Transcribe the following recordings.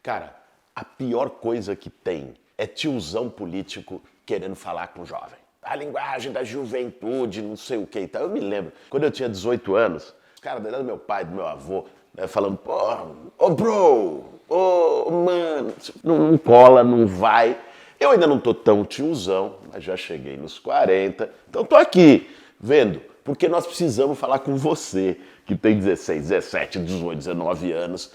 Cara, a pior coisa que tem é tiozão político querendo falar com o jovem. A linguagem da juventude, não sei o que e tal. Eu me lembro, quando eu tinha 18 anos, os caras do meu pai, do meu avô, né, falando, pô, ô bro, ô mano, não cola, não vai. Eu ainda não tô tão tiozão, mas já cheguei nos 40, então tô aqui, vendo, porque nós precisamos falar com você, que tem 16, 17, 18, 19 anos,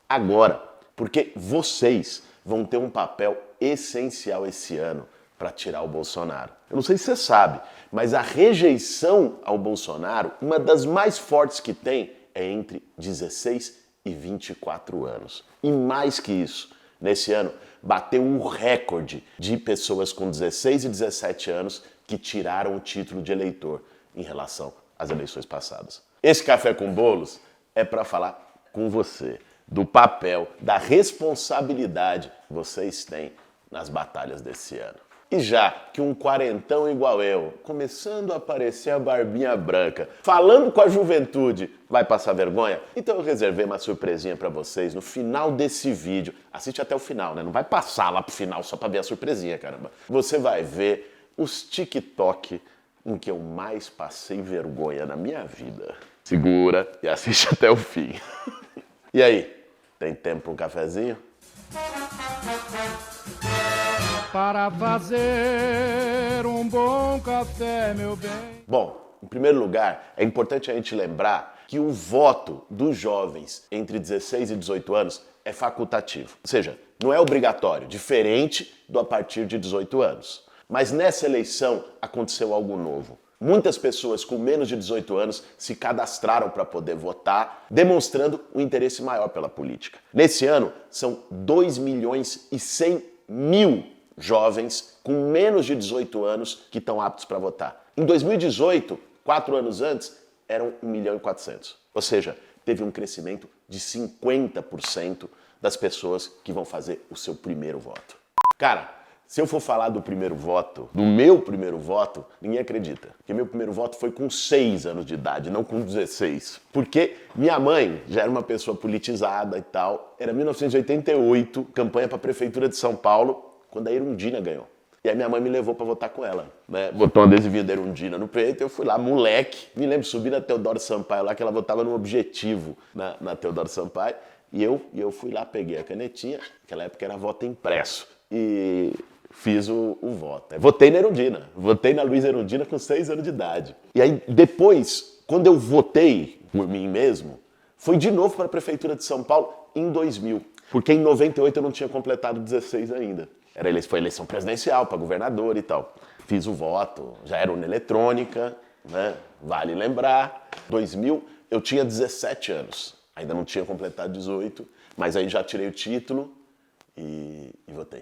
agora, porque vocês vão ter um papel essencial esse ano para tirar o Bolsonaro. Eu não sei se você sabe, mas a rejeição ao Bolsonaro, uma das mais fortes que tem, é entre 16 e 24 anos. E mais que isso, nesse ano, bateu um recorde de pessoas com 16 e 17 anos que tiraram o título de eleitor em relação às eleições passadas. Esse Café com Bolos é para falar com você do papel, da responsabilidade que vocês têm nas batalhas desse ano. E já que um quarentão igual eu, começando a aparecer a barbinha branca, falando com a juventude, vai passar vergonha? Então eu reservei uma surpresinha pra vocês no final desse vídeo. Assiste até o final, né? Não vai passar lá pro final só pra ver a surpresinha, caramba. Você vai ver os TikTok em que eu mais passei vergonha na minha vida. Segura e assiste até o fim. E aí, tem tempo pra um cafezinho? Para fazer um bom café, meu bem. Bom, em primeiro lugar, é importante a gente lembrar que o voto dos jovens entre 16 e 18 anos é facultativo. Ou seja, não é obrigatório, diferente do a partir de 18 anos. Mas nessa eleição aconteceu algo novo. Muitas pessoas com menos de 18 anos se cadastraram para poder votar, demonstrando um interesse maior pela política. Nesse ano, são 2.100.000 jovens com menos de 18 anos que estão aptos para votar. Em 2018, 4 anos antes, eram 1.400.000. Ou seja, teve um crescimento de 50% das pessoas que vão fazer o seu primeiro voto. Cara, se eu for falar do primeiro voto, do meu primeiro voto, ninguém acredita. Porque meu primeiro voto foi com 6 anos de idade, não com 16. Porque minha mãe já era uma pessoa politizada e tal. Era 1988, campanha para a Prefeitura de São Paulo, quando a Erundina ganhou. E aí minha mãe me levou pra votar com ela, né? Botou um adesivinho da Erundina no peito, eu fui lá, moleque, me lembro, subi na Teodoro Sampaio lá, que ela votava no Objetivo na Teodoro Sampaio, e eu fui lá, peguei a canetinha, naquela época era voto impresso, e fiz o voto. Votei na Erundina, votei na Luísa Erundina com 6 anos de idade. E aí depois, quando eu votei por mim mesmo, foi de novo para a Prefeitura de São Paulo em 2000, porque em 98 eu não tinha completado 16 ainda. Foi eleição presidencial para governador e tal. Fiz o voto, já era urna eletrônica, né? Vale lembrar. 2000, eu tinha 17 anos. Ainda não tinha completado 18, mas aí já tirei o título e votei.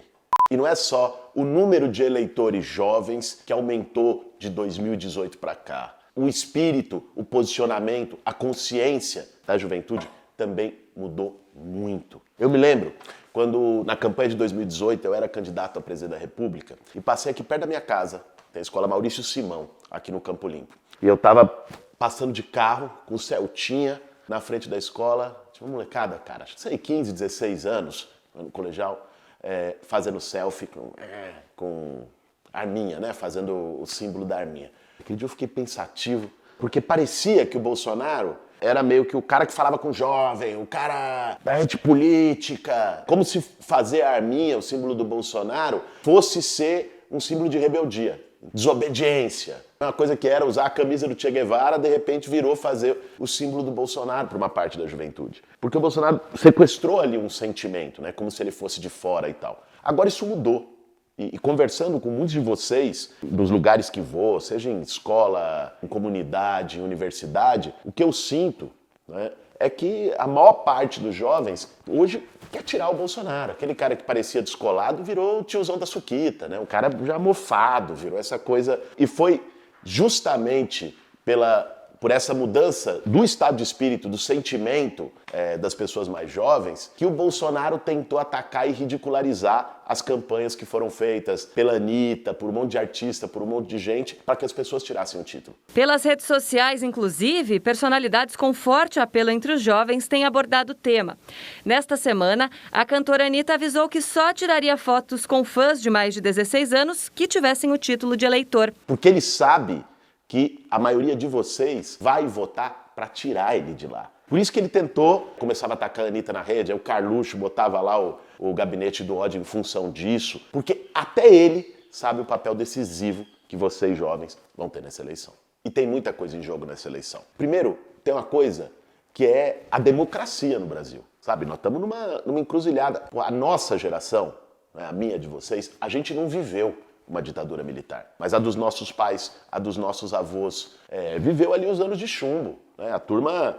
E não é só o número de eleitores jovens que aumentou de 2018 para cá. O espírito, o posicionamento, a consciência da juventude também mudou muito. Eu me lembro quando, na campanha de 2018, eu era candidato a presidente da República e passei aqui perto da minha casa, tem a escola Maurício Simão, aqui no Campo Limpo. E eu tava passando de carro com o Celtinha na frente da escola, tinha uma molecada, cara, acho que sei, 15, 16 anos, no colegial, fazendo selfie com arminha, né? Fazendo o símbolo da arminha. Aquele dia eu fiquei pensativo, porque parecia que o Bolsonaro era meio que o cara que falava com o jovem, o cara da antipolítica. Como se fazer a arminha, o símbolo do Bolsonaro, fosse ser um símbolo de rebeldia, desobediência. Uma coisa que era usar a camisa do Che Guevara, de repente virou fazer o símbolo do Bolsonaro para uma parte da juventude. Porque o Bolsonaro sequestrou ali um sentimento, né? Como se ele fosse de fora e tal. Agora isso mudou. E conversando com muitos de vocês, dos lugares que vou, seja em escola, em comunidade, em universidade, o que eu sinto, né, é que a maior parte dos jovens hoje quer tirar o Bolsonaro. Aquele cara que parecia descolado virou o tiozão da suquita, né? O cara já mofado, virou essa coisa. E foi justamente por essa mudança do estado de espírito, do sentimento das pessoas mais jovens, que o Bolsonaro tentou atacar e ridicularizar as campanhas que foram feitas pela Anitta, por um monte de artista, por um monte de gente, para que as pessoas tirassem o título. Pelas redes sociais, inclusive, personalidades com forte apelo entre os jovens têm abordado o tema. Nesta semana, a cantora Anitta avisou que só tiraria fotos com fãs de mais de 16 anos que tivessem o título de eleitor. Porque ele sabe que a maioria de vocês vai votar para tirar ele de lá. Por isso que ele tentou, começava a atacar a Anitta na rede, aí o Carluxo botava lá o gabinete do ódio em função disso, porque até ele sabe o papel decisivo que vocês jovens vão ter nessa eleição. E tem muita coisa em jogo nessa eleição. Primeiro, tem uma coisa que é a democracia no Brasil, sabe? Nós estamos numa encruzilhada. A nossa geração, a minha de vocês, a gente não viveu uma ditadura militar. Mas a dos nossos pais, a dos nossos avós, viveu ali os anos de chumbo. Né? A turma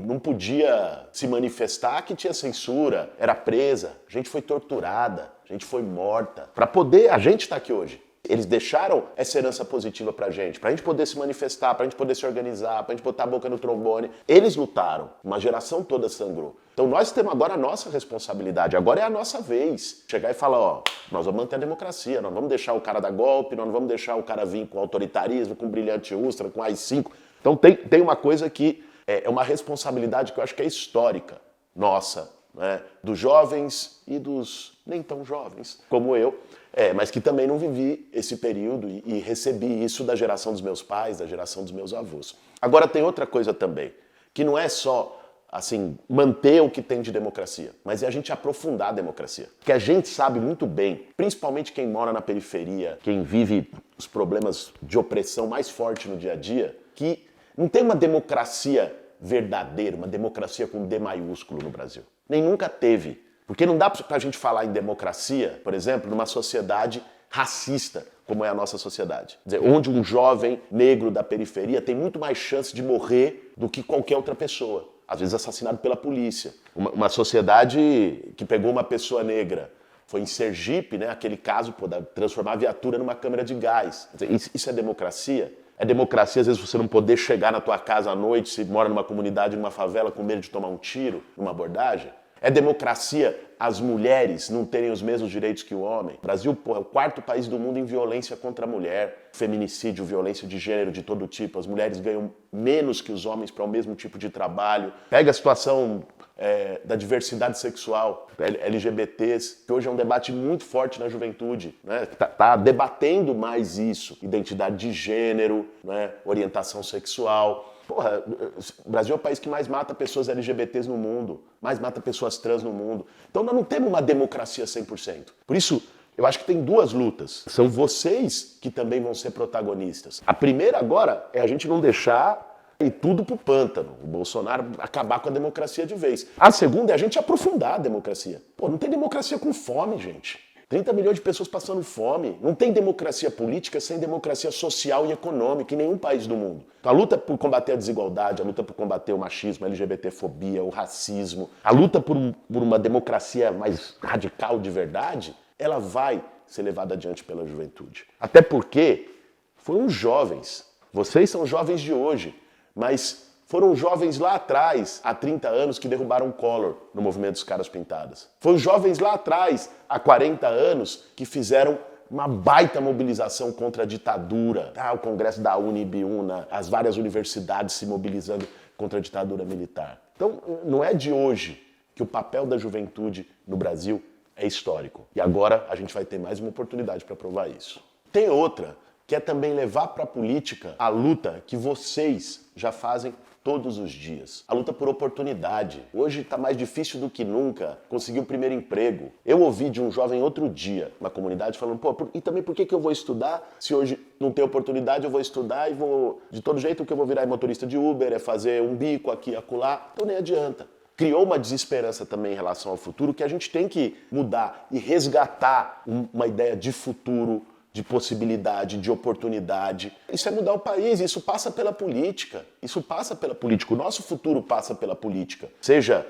não podia se manifestar, que tinha censura, era presa, a gente foi torturada, a gente foi morta. Para poder, a gente está aqui hoje. Eles deixaram essa herança positiva pra gente poder se manifestar, pra gente poder se organizar, pra gente botar a boca no trombone. Eles lutaram, uma geração toda sangrou. Então nós temos agora a nossa responsabilidade, agora é a nossa vez. Chegar e falar, ó, nós vamos manter a democracia, nós vamos deixar o cara dar golpe, nós não vamos deixar o cara vir com autoritarismo, com brilhante Ustra, com AI-5. Então tem uma coisa que é uma responsabilidade que eu acho que é histórica, nossa, né? Dos jovens e dos nem tão jovens, como eu, mas que também não vivi esse período e recebi isso da geração dos meus pais, da geração dos meus avós. Agora tem outra coisa também, que não é só assim, manter o que tem de democracia, mas é a gente aprofundar a democracia. Porque a gente sabe muito bem, principalmente quem mora na periferia, quem vive os problemas de opressão mais forte no dia a dia, que não tem uma democracia verdadeira, uma democracia com D maiúsculo no Brasil. Nem nunca teve. Porque não dá pra gente falar em democracia, por exemplo, numa sociedade racista, como é a nossa sociedade. Quer dizer, onde um jovem negro da periferia tem muito mais chance de morrer do que qualquer outra pessoa. Às vezes assassinado pela polícia. Uma sociedade que pegou uma pessoa negra. Foi em Sergipe, né, aquele caso, transformar a viatura numa câmara de gás. Quer dizer, isso é democracia? É democracia, às vezes, você não poder chegar na tua casa à noite, se mora numa comunidade, numa favela, com medo de tomar um tiro, numa abordagem? É democracia as mulheres não terem os mesmos direitos que o homem? O Brasil, é o quarto país do mundo em violência contra a mulher. Feminicídio, violência de gênero de todo tipo. As mulheres ganham menos que os homens para o mesmo tipo de trabalho. Pega a situação da diversidade sexual, LGBTs, que hoje é um debate muito forte na juventude. Né? Tá debatendo mais isso. Identidade de gênero, né? Orientação sexual. Porra, o Brasil é o país que mais mata pessoas LGBTs no mundo, mais mata pessoas trans no mundo. Então nós não temos uma democracia 100%. Por isso, eu acho que tem duas lutas. São vocês que também vão ser protagonistas. A primeira agora é a gente não deixar ir tudo pro pântano. O Bolsonaro acabar com a democracia de vez. A segunda é a gente aprofundar a democracia. Pô, não tem democracia com fome, gente. 30 milhões de pessoas passando fome. Não tem democracia política sem democracia social e econômica em nenhum país do mundo. Então, a luta por combater a desigualdade, a luta por combater o machismo, a LGBTfobia, o racismo, a luta por uma democracia mais radical de verdade, ela vai ser levada adiante pela juventude. Até porque foram jovens. Vocês são jovens de hoje, mas foram jovens lá atrás, há 30 anos, que derrubaram o Collor no movimento dos Caras Pintadas. Foram jovens lá atrás, há 40 anos, que fizeram uma baita mobilização contra a ditadura. O Congresso da Unibiúna, as várias universidades se mobilizando contra a ditadura militar. Então, não é de hoje que o papel da juventude no Brasil é histórico. E agora a gente vai ter mais uma oportunidade para provar isso. Tem outra, que é também levar para a política a luta que vocês já fazem todos os dias. A luta por oportunidade. Hoje está mais difícil do que nunca conseguir o primeiro emprego. Eu ouvi de um jovem outro dia na comunidade falando, e também por que eu vou estudar se hoje não tem oportunidade, eu vou estudar e vou, de todo jeito, o que eu vou virar é motorista de Uber, é fazer um bico aqui e acolá, então nem adianta. Criou uma desesperança também em relação ao futuro que a gente tem que mudar e resgatar uma ideia de futuro, de possibilidade, de oportunidade. Isso é mudar o país, isso passa pela política. Isso passa pela política. O nosso futuro passa pela política. Seja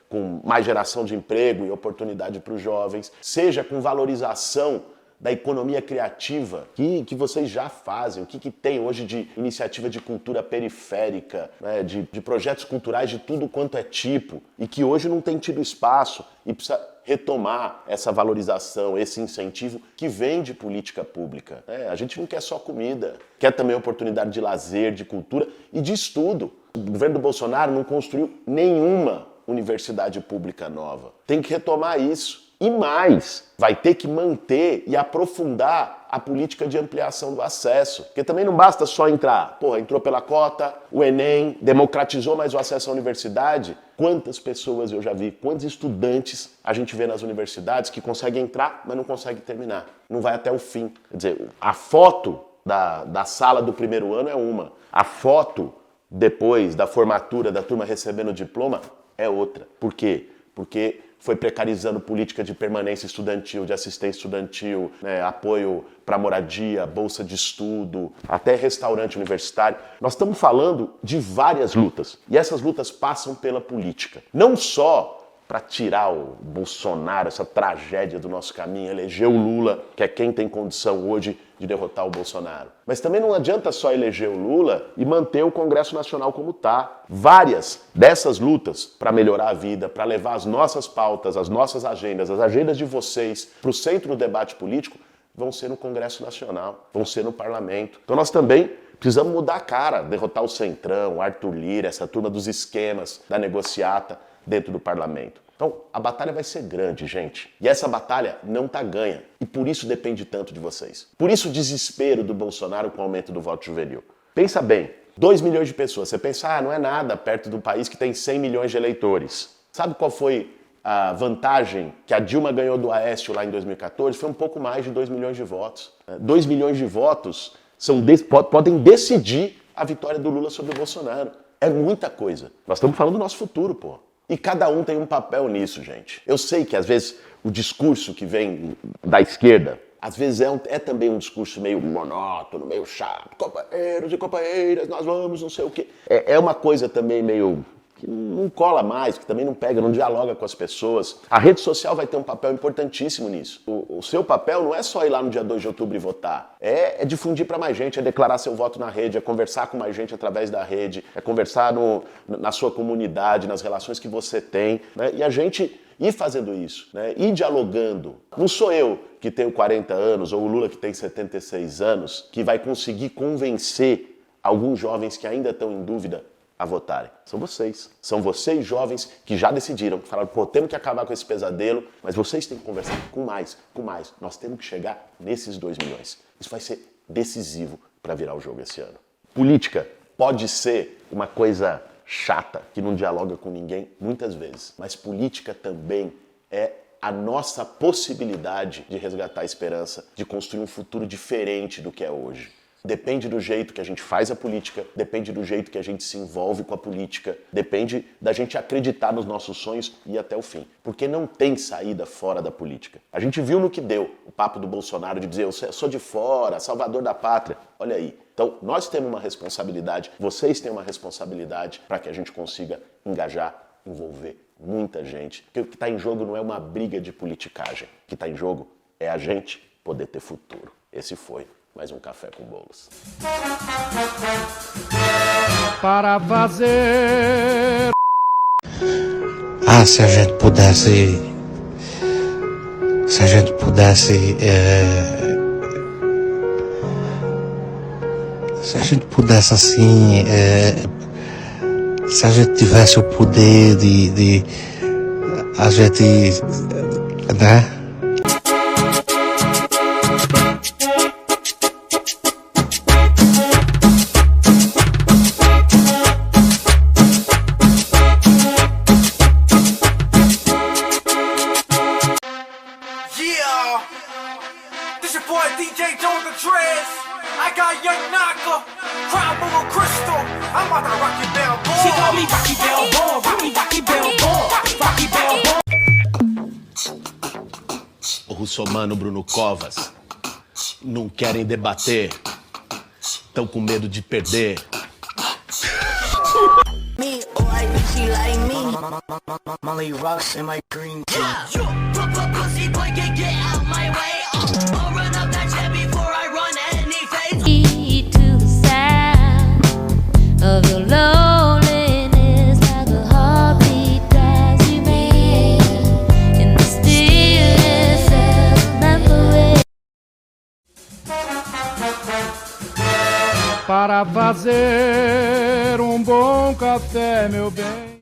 com mais geração de emprego e oportunidade para os jovens, seja com valorização da economia criativa que vocês já fazem, o que tem hoje de iniciativa de cultura periférica, né, de projetos culturais de tudo quanto é tipo, e que hoje não tem tido espaço e precisa retomar essa valorização, esse incentivo que vem de política pública. A gente não quer só comida, quer também oportunidade de lazer, de cultura e de estudo. O governo do Bolsonaro não construiu nenhuma universidade pública nova. Tem que retomar isso. E mais, vai ter que manter e aprofundar a política de ampliação do acesso. Porque também não basta só entrar. Entrou pela cota, o Enem, democratizou mais o acesso à universidade. Quantas pessoas eu já vi, quantos estudantes a gente vê nas universidades que conseguem entrar, mas não conseguem terminar. Não vai até o fim. Quer dizer, a foto da sala do primeiro ano é uma. A foto depois da formatura da turma recebendo o diploma é outra. Por quê? Porque foi precarizando política de permanência estudantil, de assistência estudantil, né, apoio para moradia, bolsa de estudo, até restaurante universitário. Nós estamos falando de várias lutas, e essas lutas passam pela política. Não só para tirar o Bolsonaro, essa tragédia do nosso caminho, eleger o Lula, que é quem tem condição hoje de derrotar o Bolsonaro. Mas também não adianta só eleger o Lula e manter o Congresso Nacional como está. Várias dessas lutas para melhorar a vida, para levar as nossas pautas, as nossas agendas, as agendas de vocês para o centro do debate político, vão ser no Congresso Nacional, vão ser no Parlamento. Então nós também precisamos mudar a cara, derrotar o Centrão, o Arthur Lira, essa turma dos esquemas, da negociata dentro do Parlamento. Então, a batalha vai ser grande, gente. E essa batalha não tá ganha. E por isso depende tanto de vocês. Por isso o desespero do Bolsonaro com o aumento do voto juvenil. Pensa bem, 2 milhões de pessoas. Você pensa, não é nada perto do país que tem 100 milhões de eleitores. Sabe qual foi a vantagem que a Dilma ganhou do Aécio lá em 2014? Foi um pouco mais de 2 milhões de votos. 2 milhões de votos podem decidir a vitória do Lula sobre o Bolsonaro. É muita coisa. Nós estamos falando do nosso futuro, pô. E cada um tem um papel nisso, gente. Eu sei que, às vezes, o discurso que vem da esquerda, às vezes é também um discurso meio monótono, meio chato. Companheiros e companheiras, nós vamos não sei o quê. É uma coisa também meio que não cola mais, que também não pega, não dialoga com as pessoas. A rede social vai ter um papel importantíssimo nisso. O seu papel não é só ir lá no dia 2 de outubro e votar. É difundir para mais gente, é declarar seu voto na rede, é conversar com mais gente através da rede, é conversar na sua comunidade, nas relações que você tem, né? E a gente ir fazendo isso, né? Ir dialogando. Não sou eu que tenho 40 anos ou o Lula que tem 76 anos que vai conseguir convencer alguns jovens que ainda estão em dúvida a votarem. São vocês. São vocês, jovens, que já decidiram, que falaram, temos que acabar com esse pesadelo, mas vocês têm que conversar com mais. Nós temos que chegar nesses 2 milhões. Isso vai ser decisivo para virar o jogo esse ano. Política pode ser uma coisa chata, que não dialoga com ninguém, muitas vezes, mas política também é a nossa possibilidade de resgatar a esperança, de construir um futuro diferente do que é hoje. Depende do jeito que a gente faz a política, depende do jeito que a gente se envolve com a política, depende da gente acreditar nos nossos sonhos e ir até o fim. Porque não tem saída fora da política. A gente viu no que deu o papo do Bolsonaro de dizer eu sou de fora, salvador da pátria. Olha aí. Então, nós temos uma responsabilidade, vocês têm uma responsabilidade para que a gente consiga engajar, envolver muita gente. Porque o que está em jogo não é uma briga de politicagem. O que está em jogo é a gente poder ter futuro. Esse foi mais um Café com Bolos. Para fazer... Se a gente pudesse... Se a gente pudesse... Se a gente pudesse, assim... Se a gente tivesse o poder de a gente... Né? O russomano Bruno Covas não querem debater, estão com medo de perder. Me, or I think she like me. Molly rocks in my green tea. Pussy boy can get out my way. I'll run up that jet before I run any face. To the sound of your loneliness, like a heartbeat drives you mad in the stillness of memory. Para fazer um bom café, meu bem.